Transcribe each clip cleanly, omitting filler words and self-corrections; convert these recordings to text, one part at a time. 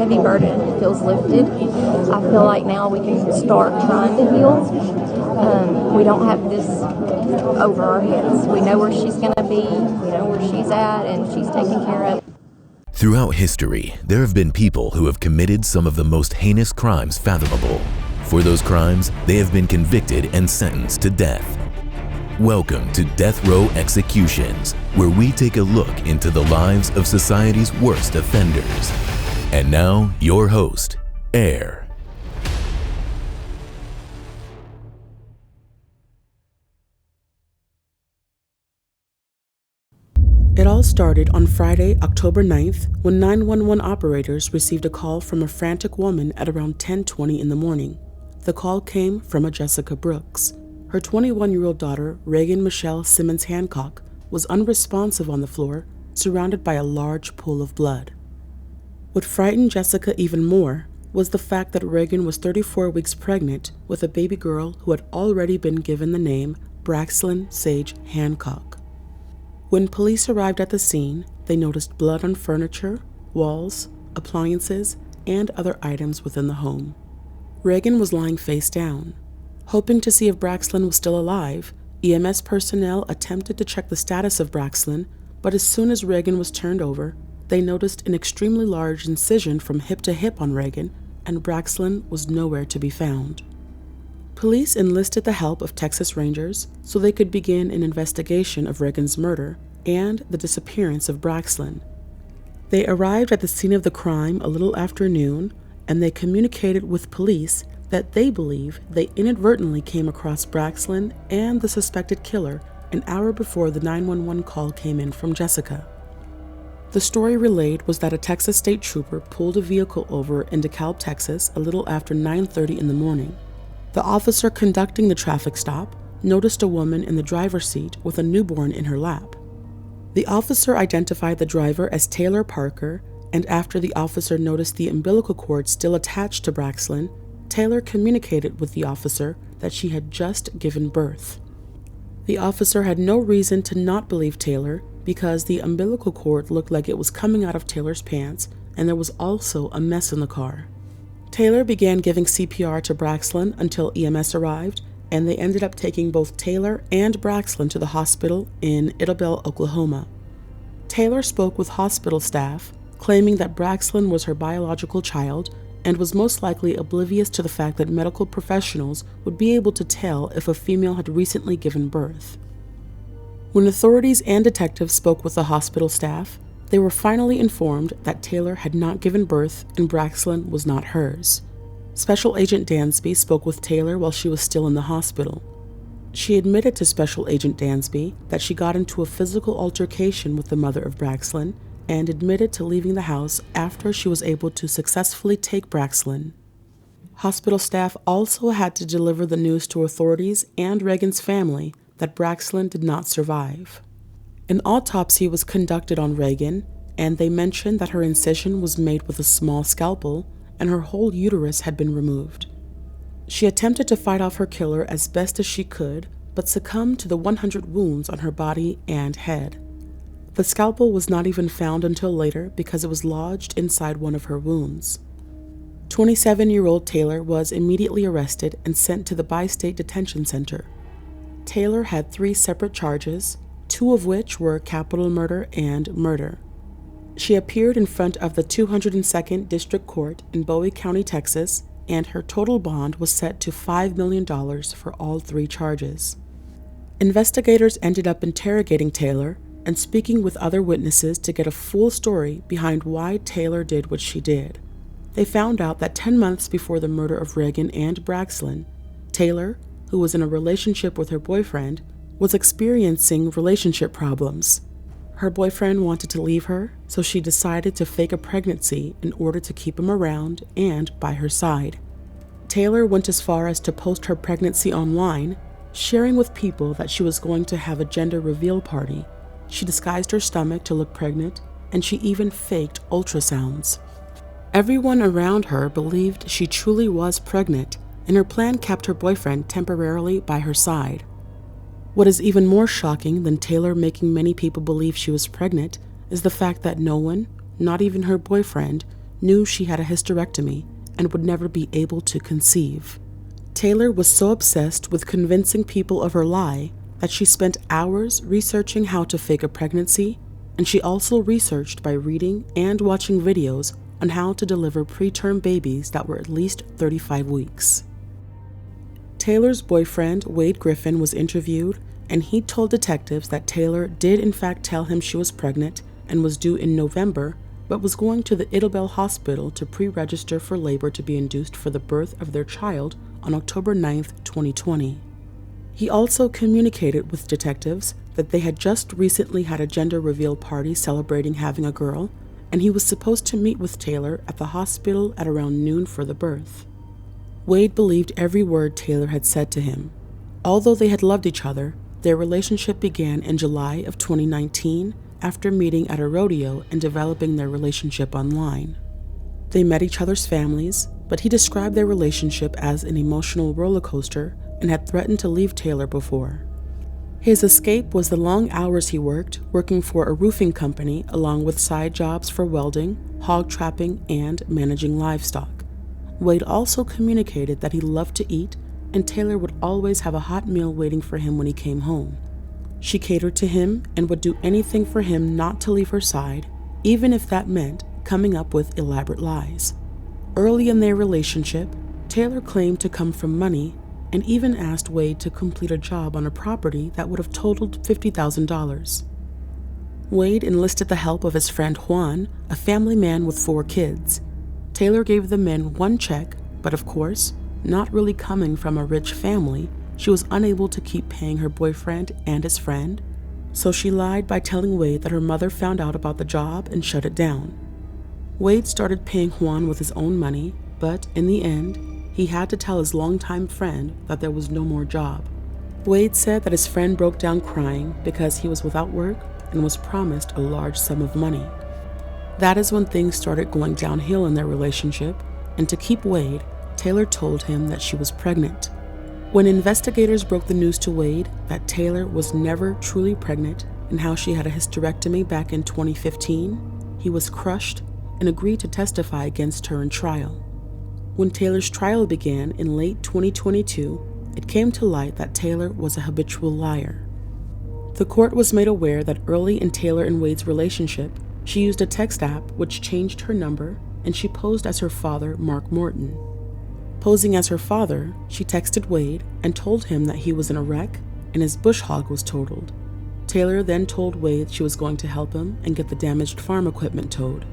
heavy burden feels lifted. I feel like now we can start trying to heal. We don't have this over our heads. We know where she's going to be, we know where she's at, and she's taken care of. Throughout history, there have been people who have committed some of the most heinous crimes fathomable. For those crimes, they have been convicted and sentenced to death. Welcome to Death Row Executions, where we take a look into the lives of society's worst offenders. And now, your host, Air. It all started on Friday, October 9th, when 911 operators received a call from a frantic woman at around 10:20 in the morning. The call came from a Jessica Brooks. Her 21-year-old daughter, Reagan Michelle Simmons Hancock, was unresponsive on the floor, surrounded by a large pool of blood. What frightened Jessica even more was the fact that Reagan was 34 weeks pregnant with a baby girl who had already been given the name Braxlyn Sage Hancock. When police arrived at the scene, they noticed blood on furniture, walls, appliances, and other items within the home. Reagan was lying face down. Hoping to see if Braxlyn was still alive, EMS personnel attempted to check the status of Braxlyn, but as soon as Reagan was turned over, they noticed an extremely large incision from hip to hip on Reagan, and Braxlyn was nowhere to be found. Police enlisted the help of Texas Rangers so they could begin an investigation of Reagan's murder and the disappearance of Braxlyn. They arrived at the scene of the crime a little after noon, and they communicated with police that they believe they inadvertently came across Braxlyn and the suspected killer an hour before the 911 call came in from Jessica. The story relayed was that a Texas state trooper pulled a vehicle over in DeKalb, Texas a little after 9:30 in the morning. The officer conducting the traffic stop noticed a woman in the driver's seat with a newborn in her lap. The officer identified the driver as Rene Parker, and after the officer noticed the umbilical cord still attached to Braxlyn, Taylor communicated with the officer that she had just given birth. The officer had no reason to not believe Taylor because the umbilical cord looked like it was coming out of Taylor's pants, and there was also a mess in the car. Taylor began giving CPR to Braxlyn until EMS arrived, and they ended up taking both Taylor and Braxlyn to the hospital in Idabel, Oklahoma. Taylor spoke with hospital staff, claiming that Braxlyn was her biological child and was most likely oblivious to the fact that medical professionals would be able to tell if a female had recently given birth. When authorities and detectives spoke with the hospital staff, they were finally informed that Taylor had not given birth and Braxlyn was not hers. Special Agent Dansby spoke with Taylor while she was still in the hospital. She admitted to Special Agent Dansby that she got into a physical altercation with the mother of Braxlyn and admitted to leaving the house after she was able to successfully take Braxlyn. Hospital staff also had to deliver the news to authorities and Reagan's family that Braxlyn did not survive. An autopsy was conducted on Reagan, and they mentioned that her incision was made with a small scalpel and her whole uterus had been removed. She attempted to fight off her killer as best as she could, but succumbed to the 100 wounds on her body and head. The scalpel was not even found until later because it was lodged inside one of her wounds. 27-year-old Taylor was immediately arrested and sent to the Bi-State Detention Center. Taylor had 3 separate charges, 2 of which were capital murder and murder. She appeared in front of the 202nd District Court in Bowie County, Texas, and her total bond was set to $5 million for all 3 charges. Investigators ended up interrogating Taylor and speaking with other witnesses to get a full story behind why Taylor did what she did. They found out that 10 months before the murder of Reagan and Braxlyn, Taylor, who was in a relationship with her boyfriend, was experiencing relationship problems. Her boyfriend wanted to leave her, so she decided to fake a pregnancy in order to keep him around and by her side. Taylor went as far as to post her pregnancy online, sharing with people that she was going to have a gender reveal party. She disguised her stomach to look pregnant, and she even faked ultrasounds. Everyone around her believed she truly was pregnant, and her plan kept her boyfriend temporarily by her side. What is even more shocking than Taylor making many people believe she was pregnant is the fact that no one, not even her boyfriend, knew she had a hysterectomy and would never be able to conceive. Taylor was so obsessed with convincing people of her lie that she spent hours researching how to fake a pregnancy, and she also researched by reading and watching videos on how to deliver preterm babies that were at least 35 weeks. Taylor's boyfriend, Wade Griffin, was interviewed, and he told detectives that Taylor did in fact tell him she was pregnant and was due in November, but was going to the Idabel Hospital to pre-register for labor to be induced for the birth of their child on October 9, 2020. He also communicated with detectives that they had just recently had a gender reveal party celebrating having a girl, and he was supposed to meet with Taylor at the hospital at around noon for the birth. Wade believed every word Taylor had said to him. Although they had loved each other, their relationship began in July of 2019 after meeting at a rodeo and developing their relationship online. They met each other's families, but he described their relationship as an emotional roller coaster and had threatened to leave Taylor before. His escape was the long hours he worked, working for a roofing company along with side jobs for welding, hog trapping, and managing livestock. Wade also communicated that he loved to eat, and Taylor would always have a hot meal waiting for him when he came home. She catered to him and would do anything for him not to leave her side, even if that meant coming up with elaborate lies. Early in their relationship, Taylor claimed to come from money and even asked Wade to complete a job on a property that would have totaled $50,000. Wade enlisted the help of his friend Juan, a family man with 4 kids. Taylor gave the men one check, but of course, not really coming from a rich family, she was unable to keep paying her boyfriend and his friend, so she lied by telling Wade that her mother found out about the job and shut it down. Wade started paying Juan with his own money, but in the end, he had to tell his longtime friend that there was no more job. Wade said that his friend broke down crying because he was without work and was promised a large sum of money. That is when things started going downhill in their relationship, and to keep Wade, Taylor told him that she was pregnant. When investigators broke the news to Wade that Taylor was never truly pregnant and how she had a hysterectomy back in 2015, he was crushed and agreed to testify against her in trial. When Taylor's trial began in late 2022, it came to light that Taylor was a habitual liar. The court was made aware that early in Taylor and Wade's relationship, she used a text app which changed her number, and she posed as her father, Mark Morton. Posing as her father, she texted Wade and told him that he was in a wreck and his bush hog was totaled. Taylor then told Wade she was going to help him and get the damaged farm equipment towed.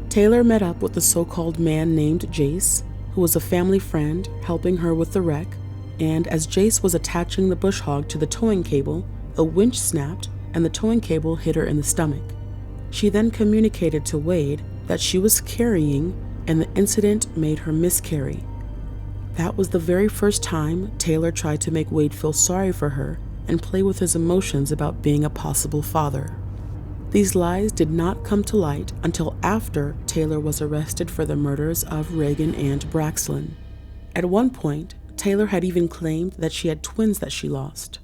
Taylor met up with the so-called man named Jace, who was a family friend helping her with the wreck, and as Jace was attaching the bush hog to the towing cable, a winch snapped and the towing cable hit her in the stomach. She then communicated to Wade that she was carrying, and the incident made her miscarry. That was the very first time Taylor tried to make Wade feel sorry for her and play with his emotions about being a possible father. These lies did not come to light until after Taylor was arrested for the murders of Reagan and Braxlin. At one point, Taylor had even claimed that she had twins that she lost.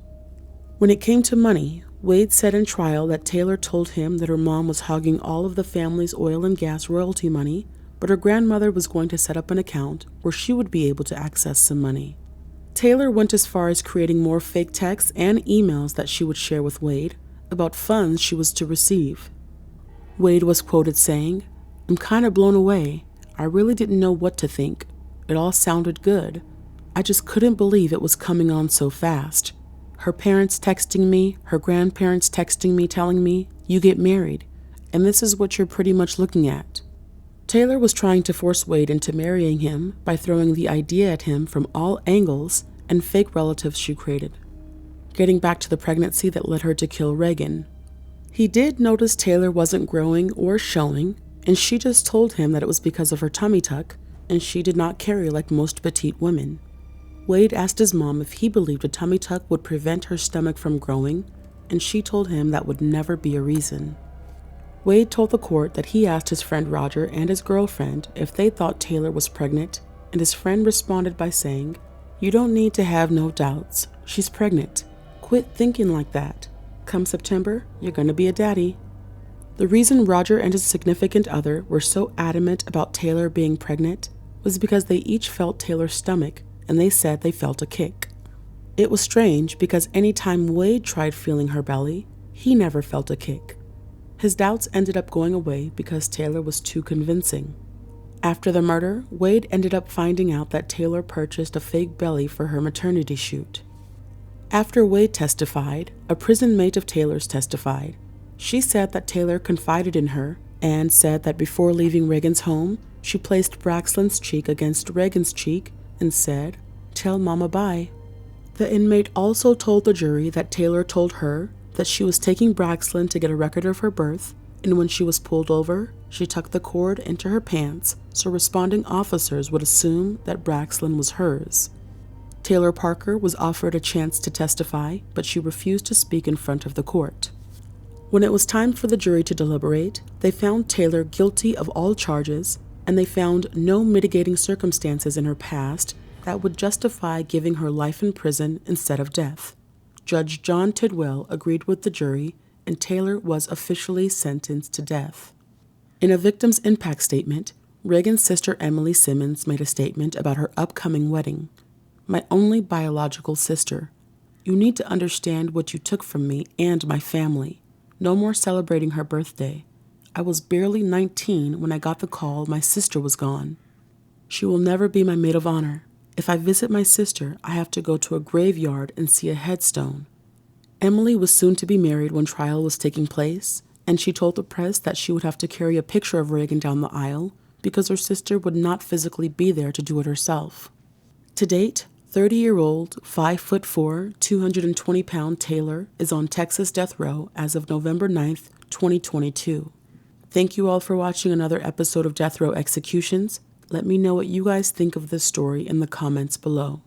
When it came to money, Wade said in trial that Taylor told him that her mom was hogging all of the family's oil and gas royalty money, but her grandmother was going to set up an account where she would be able to access some money. Taylor went as far as creating more fake texts and emails that she would share with Wade about funds she was to receive. Wade was quoted saying, "I'm kind of blown away. I really didn't know what to think. It all sounded good. I just couldn't believe it was coming on so fast. Her parents texting me, her grandparents texting me telling me, 'You get married, and this is what you're pretty much looking at.'" Taylor was trying to force Wade into marrying him by throwing the idea at him from all angles and fake relatives she created. Getting back to the pregnancy that led her to kill Reagan. He did notice Taylor wasn't growing or showing, and she just told him that it was because of her tummy tuck, and she did not carry like most petite women. Wade asked his mom if he believed a tummy tuck would prevent her stomach from growing, and she told him that would never be a reason. Wade told the court that he asked his friend Roger and his girlfriend if they thought Taylor was pregnant, and his friend responded by saying, "You don't need to have no doubts. She's pregnant. Quit thinking like that. Come September, you're gonna be a daddy." The reason Roger and his significant other were so adamant about Taylor being pregnant was because they each felt Taylor's stomach, and they said they felt a kick. It was strange because any time Wade tried feeling her belly, he never felt a kick. His doubts ended up going away because Taylor was too convincing. After the murder, Wade ended up finding out that Taylor purchased a fake belly for her maternity shoot. After Wade testified, a prison mate of Taylor's testified. She said that Taylor confided in her and said that before leaving Reagan's home, she placed Braxton's cheek against Reagan's cheek and said, "Tell Mama bye." The inmate also told the jury that Taylor told her that she was taking Braxton to get a record of her birth, and when she was pulled over, she tucked the cord into her pants so responding officers would assume that Braxton was hers. Taylor Parker was offered a chance to testify, but she refused to speak in front of the court. When it was time for the jury to deliberate, they found Taylor guilty of all charges, and they found no mitigating circumstances in her past that would justify giving her life in prison instead of death. Judge John Tidwell agreed with the jury, and Taylor was officially sentenced to death. In a victim's impact statement, Reagan's sister Emily Simmons made a statement about her upcoming wedding. "My only biological sister. You need to understand what you took from me and my family. No more celebrating her birthday. I was barely 19 when I got the call my sister was gone. She will never be my maid of honor. If I visit my sister, I have to go to a graveyard and see a headstone." Emily was soon to be married when trial was taking place, and she told the press that she would have to carry a picture of Reagan down the aisle because her sister would not physically be there to do it herself. To date, 30-year-old, 5'4", 220-pound Taylor is on Texas death row as of November 9th, 2022. Thank you all for watching another episode of Death Row Executions. Let me know what you guys think of this story in the comments below.